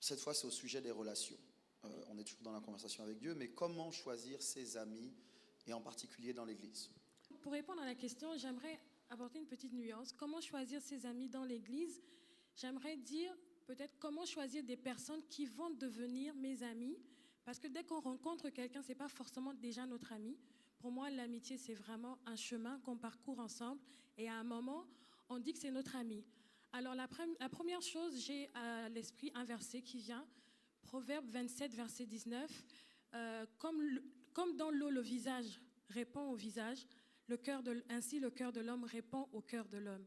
Cette fois, c'est au sujet des relations. On est toujours dans la conversation avec Dieu, mais comment choisir ses amis, et en particulier dans l'Église? Pour répondre à la question, j'aimerais apporter une petite nuance. Comment choisir ses amis dans l'Église? J'aimerais dire peut-être comment choisir des personnes qui vont devenir mes amis. Parce que dès qu'on rencontre quelqu'un, ce n'est pas forcément déjà notre ami. Pour moi, l'amitié, c'est vraiment un chemin qu'on parcourt ensemble. Et à un moment, on dit que c'est notre ami. Alors la première chose, j'ai à l'esprit un verset qui vient, Proverbe 27, verset 19. Comme dans l'eau, le visage répond au visage, ainsi le cœur de l'homme répond au cœur de l'homme.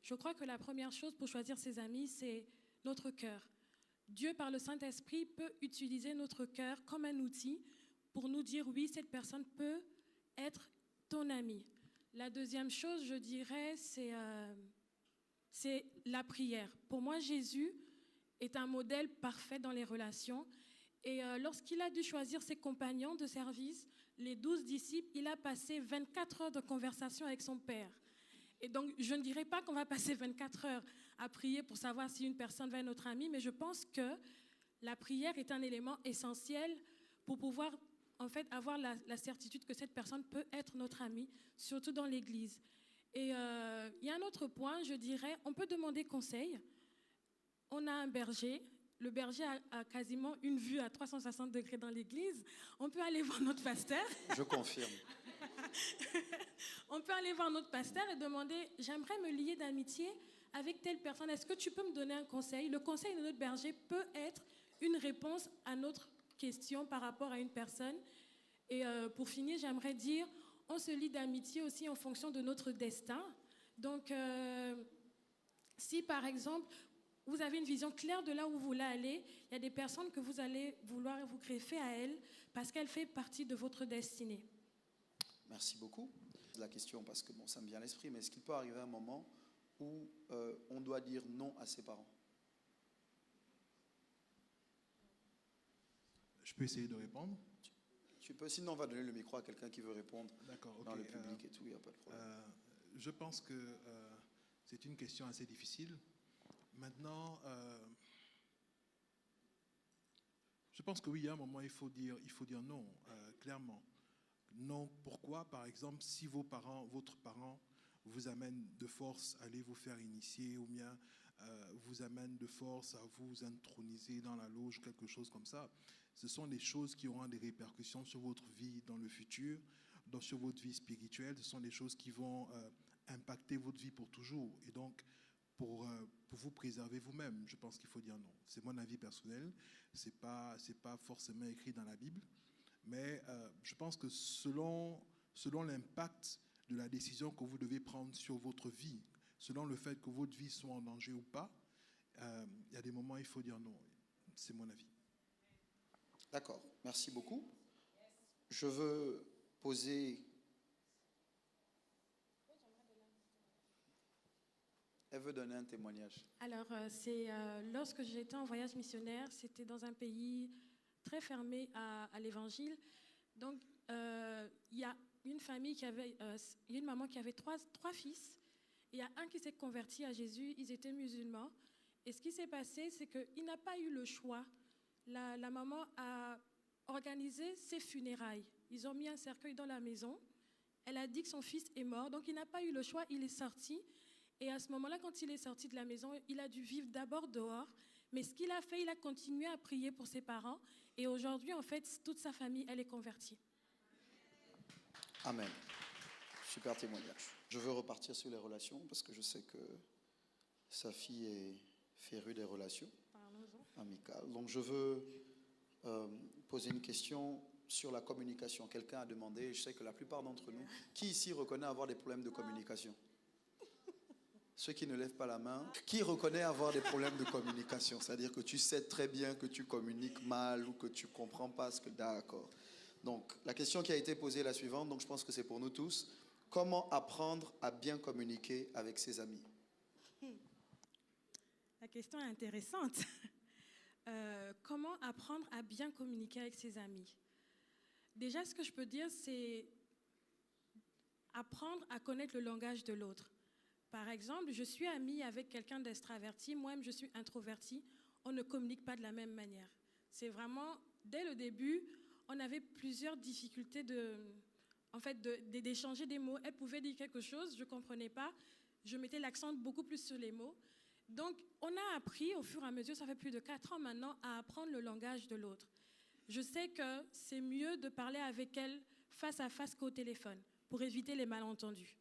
Je crois que la première chose pour choisir ses amis, c'est notre cœur. Dieu, par le Saint-Esprit, peut utiliser notre cœur comme un outil pour nous dire, oui, cette personne peut être ton ami. La deuxième chose, je dirais, c'est la prière. Pour moi, Jésus est un modèle parfait dans les relations. Et lorsqu'il a dû choisir ses compagnons de service, les 12 disciples, il a passé 24 heures de conversation avec son Père. Et donc, je ne dirais pas qu'on va passer 24 heures à prier pour savoir si une personne va être notre amie, mais je pense que la prière est un élément essentiel pour pouvoir, en fait, avoir la certitude que cette personne peut être notre amie, surtout dans l'Église. Et il y a un autre point, je dirais, on peut demander conseil. On a un berger. Le berger a quasiment une vue à 360 degrés dans l'église. On peut aller voir notre pasteur. Je confirme. On peut aller voir notre pasteur et demander, j'aimerais me lier d'amitié avec telle personne. Est-ce que tu peux me donner un conseil? Le conseil de notre berger peut être une réponse à notre question par rapport à une personne. Et pour finir, j'aimerais dire, on se lie d'amitié aussi en fonction de notre destin. Donc, si par exemple, vous avez une vision claire de là où vous voulez aller, il y a des personnes que vous allez vouloir vous greffer à elles parce qu'elles font partie de votre destinée. Merci beaucoup. La question, parce que bon, ça me vient à l'esprit, mais est-ce qu'il peut arriver un moment où on doit dire non à ses parents? Je peux essayer de répondre. Tu peux, sinon on va donner le micro à quelqu'un qui veut répondre. D'accord, dans le public et tout, il n'y a pas de problème. Je pense que c'est une question assez difficile. Maintenant, je pense que oui, à un moment, il faut dire non, clairement. Non, pourquoi? Par exemple, si votre parent vous amène de force à aller vous faire initier, ou bien vous amène de force à vous introniser dans la loge, quelque chose comme ça, ce sont des choses qui auront des répercussions sur votre vie dans le futur, sur votre vie spirituelle. Ce sont des choses qui vont impacter votre vie pour toujours. Et donc, pour vous préserver vous-même, je pense qu'il faut dire non. C'est mon avis personnel. C'est pas forcément écrit dans la Bible. Mais je pense que selon l'impact de la décision que vous devez prendre sur votre vie, selon le fait que votre vie soit en danger ou pas, il y a des moments où il faut dire non. C'est mon avis. D'accord, merci beaucoup. Je veux poser... Elle veut donner un témoignage. Alors, lorsque j'étais en voyage missionnaire, c'était dans un pays très fermé à l'évangile. Donc, il y a une famille il y a une maman qui avait trois fils. Il y a un qui s'est converti à Jésus, ils étaient musulmans. Et ce qui s'est passé, c'est qu'il n'a pas eu le choix. La maman a organisé ses funérailles. Ils ont mis un cercueil dans la maison. Elle a dit que son fils est mort, donc il n'a pas eu le choix, il est sorti. Et à ce moment-là, quand il est sorti de la maison, il a dû vivre d'abord dehors. Mais ce qu'il a fait, il a continué à prier pour ses parents. Et aujourd'hui, en fait, toute sa famille, elle est convertie. Amen. Super témoignage. Je veux repartir sur les relations parce que je sais que sa fille est férue des relations amicales. Donc je veux poser une question sur la communication. Quelqu'un a demandé, je sais que la plupart d'entre nous, qui ici reconnaît avoir des problèmes de communication? Ceux qui ne lèvent pas la main, qui reconnaît avoir des problèmes de communication? C'est-à-dire que tu sais très bien que tu communiques mal ou que tu ne comprends pas ce que... D'accord. Donc, la question qui a été posée est la suivante, donc je pense que c'est pour nous tous. Comment apprendre à bien communiquer avec ses amis? La question est intéressante. Comment apprendre à bien communiquer avec ses amis? Déjà, ce que je peux dire, c'est apprendre à connaître le langage de l'autre. Par exemple, je suis amie avec quelqu'un d'extraverti, moi-même je suis introvertie. on ne communique pas de la même manière. C'est vraiment, dès le début, on avait plusieurs difficultés d'échanger des mots. Elle pouvait dire quelque chose, je ne comprenais pas. Je mettais l'accent beaucoup plus sur les mots. Donc, on a appris au fur et à mesure, ça fait plus de 4 ans maintenant, à apprendre le langage de l'autre. Je sais que c'est mieux de parler avec elle face à face qu'au téléphone pour éviter les malentendus.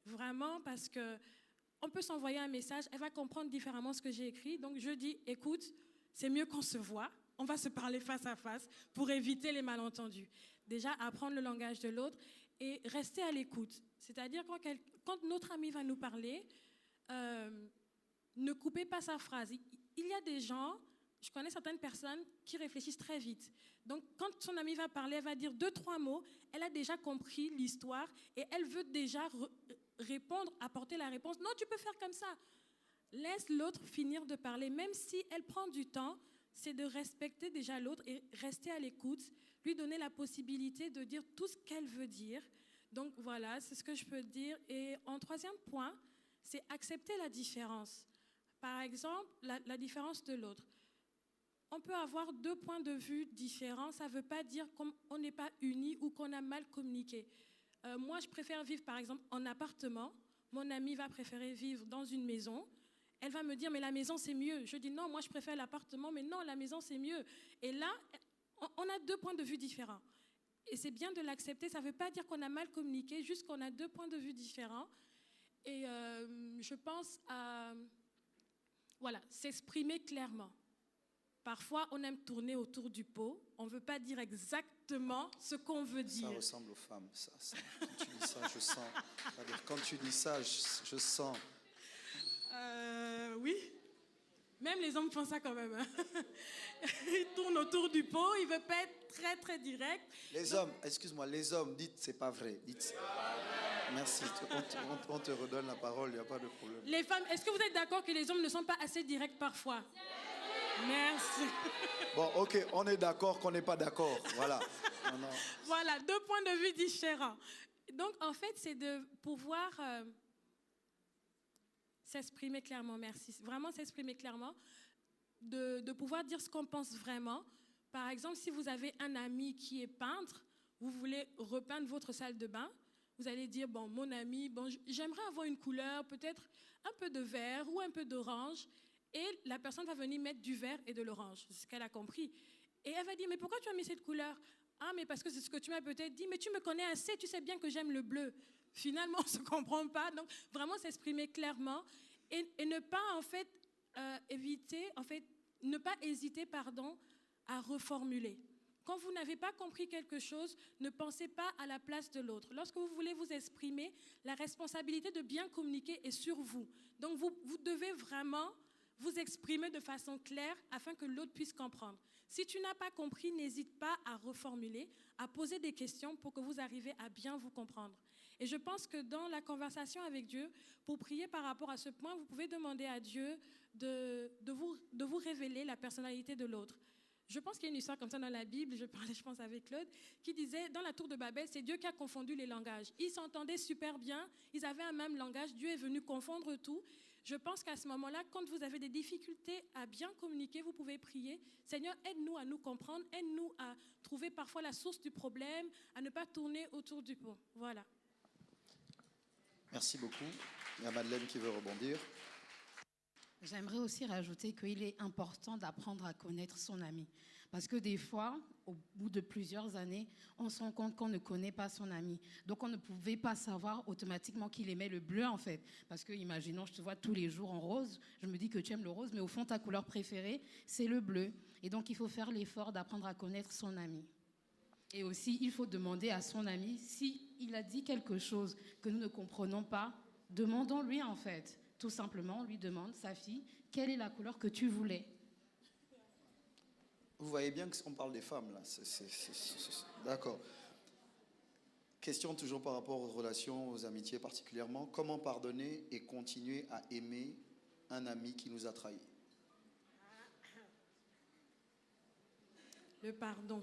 Vraiment, parce qu'on peut s'envoyer un message, elle va comprendre différemment ce que j'ai écrit. Donc, je dis, écoute, c'est mieux qu'on se voit, on va se parler face à face pour éviter les malentendus. Déjà, apprendre le langage de l'autre et rester à l'écoute. C'est-à-dire, quand notre ami va nous parler, ne coupez pas sa phrase. Il y a des gens, je connais certaines personnes qui réfléchissent très vite. Donc, quand son ami va parler, elle va dire 2-3 mots, elle a déjà compris l'histoire et elle veut déjà répondre, apporter la réponse. Non, tu peux faire comme ça. Laisse l'autre finir de parler, même si elle prend du temps, c'est de respecter déjà l'autre et rester à l'écoute, lui donner la possibilité de dire tout ce qu'elle veut dire. Donc voilà, c'est ce que je peux dire. Et en 3e point, c'est accepter la différence. Par exemple, la différence de l'autre. On peut avoir 2 points de vue différents, ça ne veut pas dire qu'on n'est pas unis ou qu'on a mal communiqué. Moi, je préfère vivre, par exemple, en appartement. Mon amie va préférer vivre dans une maison. Elle va me dire, mais la maison, c'est mieux. Je dis, non, moi, je préfère l'appartement, mais non, la maison, c'est mieux. Et là, on a 2 points de vue différents. Et c'est bien de l'accepter. Ça ne veut pas dire qu'on a mal communiqué, juste qu'on a 2 points de vue différents. Et je pense à, voilà, s'exprimer clairement. Parfois, on aime tourner autour du pot. On ne veut pas dire exactement ce qu'on veut dire. Ça ressemble aux femmes, ça. Quand tu dis ça, je sens. C'est-à-dire, quand tu dis ça, je sens. Oui. Même les hommes font ça quand même. Ils tournent autour du pot. Ils ne veulent pas être très, très direct. Les hommes, excuse-moi, les hommes, dites c'est pas vrai. Dites. Merci. On te redonne la parole, il n'y a pas de problème. Les femmes, est-ce que vous êtes d'accord que les hommes ne sont pas assez directs parfois? Merci. Bon, ok, on est d'accord qu'on n'est pas d'accord. Voilà. Non. Voilà, 2 points de vue différents. Donc, en fait, c'est de pouvoir s'exprimer clairement. Merci. Vraiment s'exprimer clairement. De pouvoir dire ce qu'on pense vraiment. Par exemple, si vous avez un ami qui est peintre, vous voulez repeindre votre salle de bain, vous allez dire, bon, mon ami, bon, j'aimerais avoir une couleur, peut-être un peu de vert ou un peu d'orange. Et la personne va venir mettre du vert et de l'orange. C'est ce qu'elle a compris. Et elle va dire, mais pourquoi tu as mis cette couleur? Ah, mais parce que c'est ce que tu m'as peut-être dit. Mais tu me connais assez, tu sais bien que j'aime le bleu. Finalement, on ne se comprend pas. Donc, vraiment s'exprimer clairement et ne pas, en fait, ne pas hésiter, à reformuler. Quand vous n'avez pas compris quelque chose, ne pensez pas à la place de l'autre. Lorsque vous voulez vous exprimer, la responsabilité de bien communiquer est sur vous. Donc, vous devez vraiment vous exprimer de façon claire afin que l'autre puisse comprendre. Si tu n'as pas compris, n'hésite pas à reformuler, à poser des questions pour que vous arriviez à bien vous comprendre. Et je pense que dans la conversation avec Dieu, pour prier par rapport à ce point, vous pouvez demander à Dieu de vous révéler la personnalité de l'autre. Je pense qu'il y a une histoire comme ça dans la Bible, je parlais, je pense, avec Claude, qui disait, dans la tour de Babel, c'est Dieu qui a confondu les langages. Ils s'entendaient super bien, ils avaient un même langage, Dieu est venu confondre tout. Je pense qu'à ce moment-là, quand vous avez des difficultés à bien communiquer, vous pouvez prier. Seigneur, aide-nous à nous comprendre, aide-nous à trouver parfois la source du problème, à ne pas tourner autour du pot. Voilà. Merci beaucoup. Il y a Madeleine qui veut rebondir. J'aimerais aussi rajouter qu'il est important d'apprendre à connaître son ami. Parce que des fois, au bout de plusieurs années, on se rend compte qu'on ne connaît pas son ami. Donc, on ne pouvait pas savoir automatiquement qu'il aimait le bleu, en fait. Parce que, imaginons, je te vois tous les jours en rose, je me dis que tu aimes le rose, mais au fond, ta couleur préférée, c'est le bleu. Et donc, il faut faire l'effort d'apprendre à connaître son ami. Et aussi, il faut demander à son ami, s'il a dit quelque chose que nous ne comprenons pas, demandons-lui, en fait. Tout simplement, on lui demande, sa fille, quelle est la couleur que tu voulais? Vous voyez bien qu'on parle des femmes, là. D'accord. Question toujours par rapport aux relations, aux amitiés particulièrement. Comment pardonner et continuer à aimer un ami qui nous a trahis? Le pardon.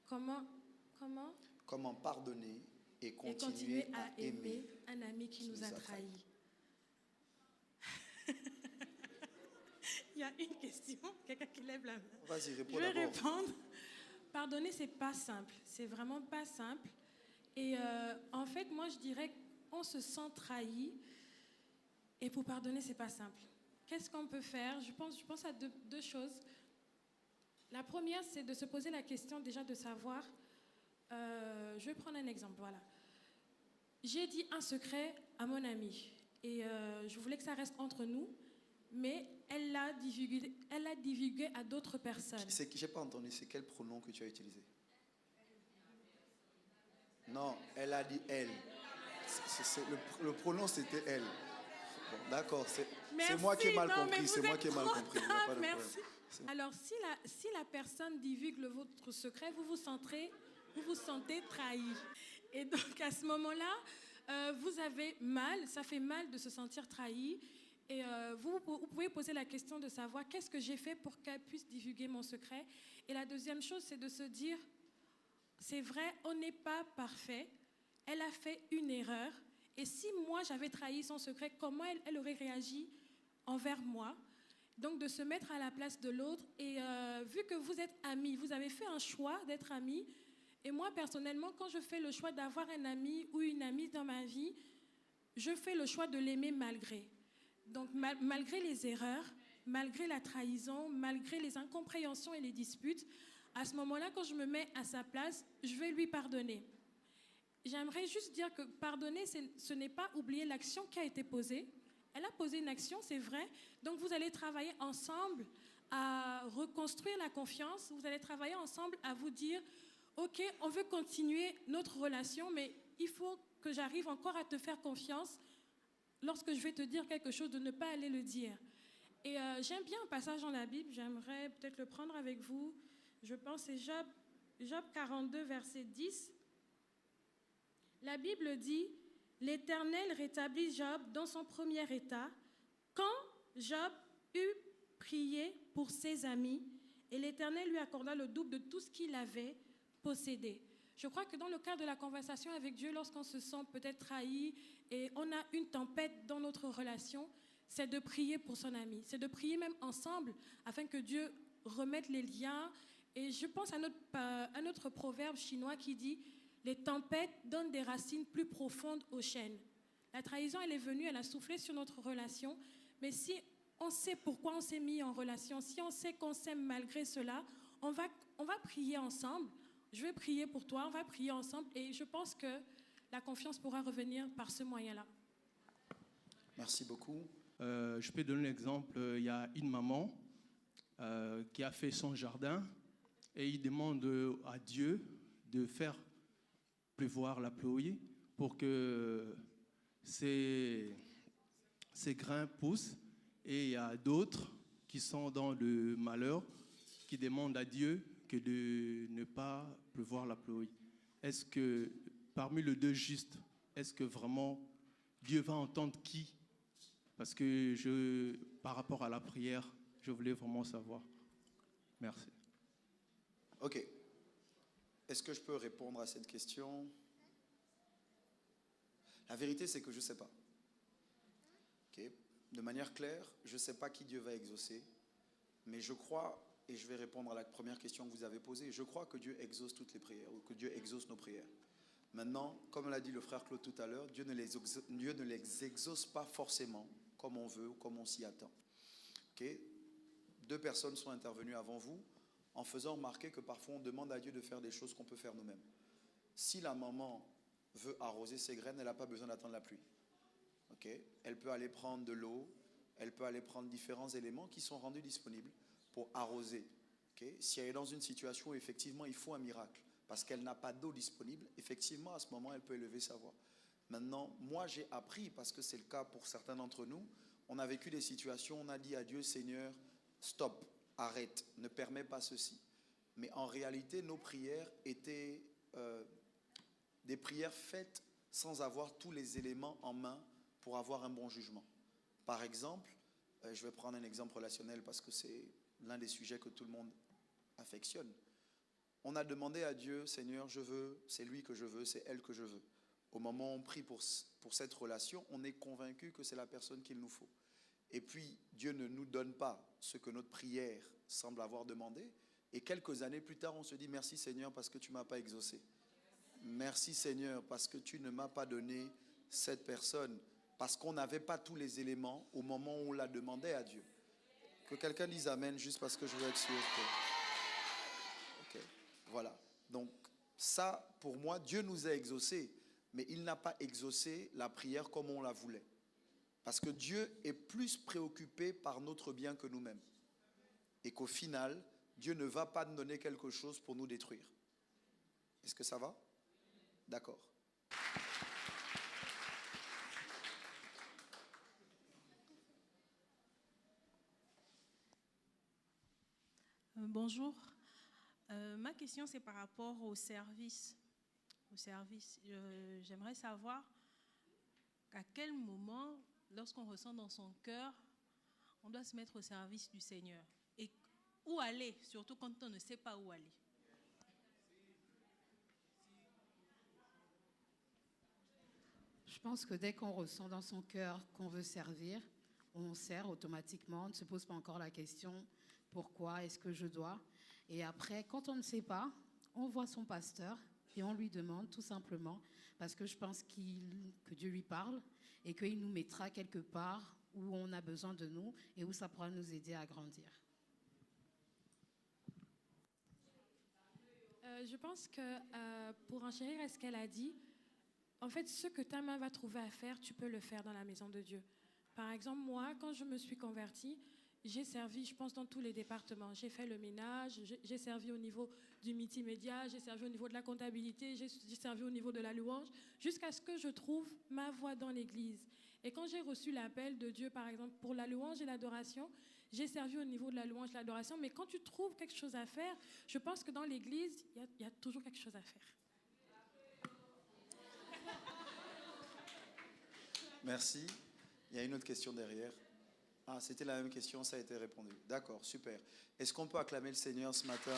Comment pardonner et continuer à aimer un ami qui nous a trahis? Il y a une question, quelqu'un qui lève la main. Vas-y, réponds Je vais d'abord. répondre. Pardonner, c'est pas simple. C'est vraiment pas simple. Et en fait, moi, je dirais qu'on se sent trahi. Et pour pardonner, c'est pas simple. Qu'est-ce qu'on peut faire? Je pense à deux choses. La première, c'est de se poser la question déjà de savoir. Je vais prendre un exemple. Voilà. J'ai dit un secret à mon amie. Et je voulais que ça reste entre nous. Mais elle l'a divulgué à d'autres personnes. J'ai pas entendu, c'est quel pronom que tu as utilisé? Non, elle a dit elle. Le pronom, c'était elle. Bon, d'accord, c'est moi qui ai mal compris. C'est moi qui ai mal compris. Il n'y a pas de Merci. problème. Alors, si la personne divulgue votre secret, vous vous sentez trahi. Et donc, à ce moment-là, vous avez mal, ça fait mal de se sentir trahi. Et vous pouvez poser la question de savoir qu'est-ce que j'ai fait pour qu'elle puisse divulguer mon secret. Et la deuxième chose, c'est de se dire, c'est vrai, on n'est pas parfait. Elle a fait une erreur. Et si moi, j'avais trahi son secret, comment elle aurait réagi envers moi? Donc, de se mettre à la place de l'autre. Et vu que vous êtes amis, vous avez fait un choix d'être amis. Et moi, personnellement, quand je fais le choix d'avoir un ami ou une amie dans ma vie, je fais le choix de l'aimer malgré. Donc, malgré les erreurs, malgré la trahison, malgré les incompréhensions et les disputes, à ce moment-là, quand je me mets à sa place, je vais lui pardonner. J'aimerais juste dire que pardonner, ce n'est pas oublier l'action qui a été posée. Elle a posé une action, c'est vrai. Donc, vous allez travailler ensemble à reconstruire la confiance. Vous allez travailler ensemble à vous dire, OK, on veut continuer notre relation, mais il faut que j'arrive encore à te faire confiance lorsque je vais te dire quelque chose, de ne pas aller le dire. Et j'aime bien un passage dans la Bible, j'aimerais peut-être le prendre avec vous. Je pense que c'est Job 42, verset 10. La Bible dit, l'Éternel rétablit Job dans son premier état, quand Job eut prié pour ses amis, et l'Éternel lui accorda le double de tout ce qu'il avait possédé. Je crois que dans le cadre de la conversation avec Dieu, lorsqu'on se sent peut-être trahi et on a une tempête dans notre relation, c'est de prier pour son ami. C'est de prier même ensemble afin que Dieu remette les liens. Et je pense à notre proverbe chinois qui dit « Les tempêtes donnent des racines plus profondes aux chênes ». La trahison, elle est venue, elle a soufflé sur notre relation. Mais si on sait pourquoi on s'est mis en relation, si on sait qu'on s'aime malgré cela, on va prier ensemble. Je vais prier pour toi, on va prier ensemble. Et je pense que la confiance pourra revenir par ce moyen-là. Merci beaucoup. Je peux donner un exemple. Il y a une maman qui a fait son jardin et il demande à Dieu de faire pleuvoir la pluie pour que ces grains poussent. Et il y a d'autres qui sont dans le malheur qui demandent à Dieu que de ne pas pleuvoir la pluie. Est-ce que parmi les deux justes, est-ce que vraiment Dieu va entendre qui? Parce que par rapport à la prière, je voulais vraiment savoir. Merci. OK. Est-ce que je peux répondre à cette question? La vérité, c'est que je ne sais pas. OK. De manière claire, je ne sais pas qui Dieu va exaucer, mais je crois, et je vais répondre à la première question que vous avez posée, je crois que Dieu exauce toutes les prières, ou que Dieu exauce nos prières. Maintenant, comme l'a dit le frère Claude tout à l'heure, Dieu ne les exauce pas forcément comme on veut ou comme on s'y attend. Okay? 2 personnes sont intervenues avant vous en faisant remarquer que parfois on demande à Dieu de faire des choses qu'on peut faire nous-mêmes. Si la maman veut arroser ses graines, elle n'a pas besoin d'attendre la pluie. Okay? Elle peut aller prendre de l'eau, elle peut aller prendre différents éléments qui sont rendus disponibles pour arroser. Okay? Si elle est dans une situation où effectivement il faut un miracle, parce qu'elle n'a pas d'eau disponible, effectivement à ce moment elle peut élever sa voix. Maintenant, moi j'ai appris, parce que c'est le cas pour certains d'entre nous, on a vécu des situations, on a dit à Dieu, Seigneur, stop, arrête, ne permets pas ceci. Mais en réalité, nos prières étaient des prières faites sans avoir tous les éléments en main pour avoir un bon jugement. Par exemple, je vais prendre un exemple relationnel parce que c'est l'un des sujets que tout le monde affectionne. On a demandé à Dieu, Seigneur, je veux, c'est lui que je veux, c'est elle que je veux. Au moment où on prie pour cette relation, on est convaincu que c'est la personne qu'il nous faut. Et puis, Dieu ne nous donne pas ce que notre prière semble avoir demandé. Et quelques années plus tard, on se dit merci Seigneur parce que tu ne m'as pas exaucé. Merci Seigneur parce que tu ne m'as pas donné cette personne. Parce qu'on n'avait pas tous les éléments au moment où on la demandait à Dieu. Que quelqu'un dise Amen juste parce que je veux être sûr que... Ok, voilà. Donc ça, pour moi, Dieu nous a exaucés. Mais il n'a pas exaucé la prière comme on la voulait. Parce que Dieu est plus préoccupé par notre bien que nous-mêmes. Et qu'au final, Dieu ne va pas nous donner quelque chose pour nous détruire. Est-ce que ça va? D'accord. Bonjour. Ma question, c'est par rapport au service. J'aimerais savoir à quel moment, lorsqu'on ressent dans son cœur, on doit se mettre au service du Seigneur. Et où aller, surtout quand on ne sait pas où aller. Je pense que dès qu'on ressent dans son cœur qu'on veut servir, on sert automatiquement. On ne se pose pas encore la question pourquoi, est-ce que je dois. Et après, quand on ne sait pas, on voit son pasteur et on lui demande tout simplement, parce que je pense que Dieu lui parle et qu'il nous mettra quelque part où on a besoin de nous et où ça pourra nous aider à grandir. Je pense que pour enchérir à ce qu'elle a dit, en fait, ce que ta main va trouver à faire, tu peux le faire dans la maison de Dieu. Par exemple, moi, quand je me suis convertie, j'ai servi, je pense, dans tous les départements. J'ai fait le ménage, j'ai servi au niveau du multimédia, j'ai servi au niveau de la comptabilité, j'ai servi au niveau de la louange, jusqu'à ce que je trouve ma voie dans l'église. Et quand j'ai reçu l'appel de Dieu, par exemple, pour la louange et l'adoration, j'ai servi au niveau de la louange et l'adoration. Mais quand tu trouves quelque chose à faire, je pense que dans l'église, il y a toujours quelque chose à faire. Merci. Il y a une autre question derrière. Ah, c'était la même question, ça a été répondu. D'accord, super. Est-ce qu'on peut acclamer le Seigneur ce matin?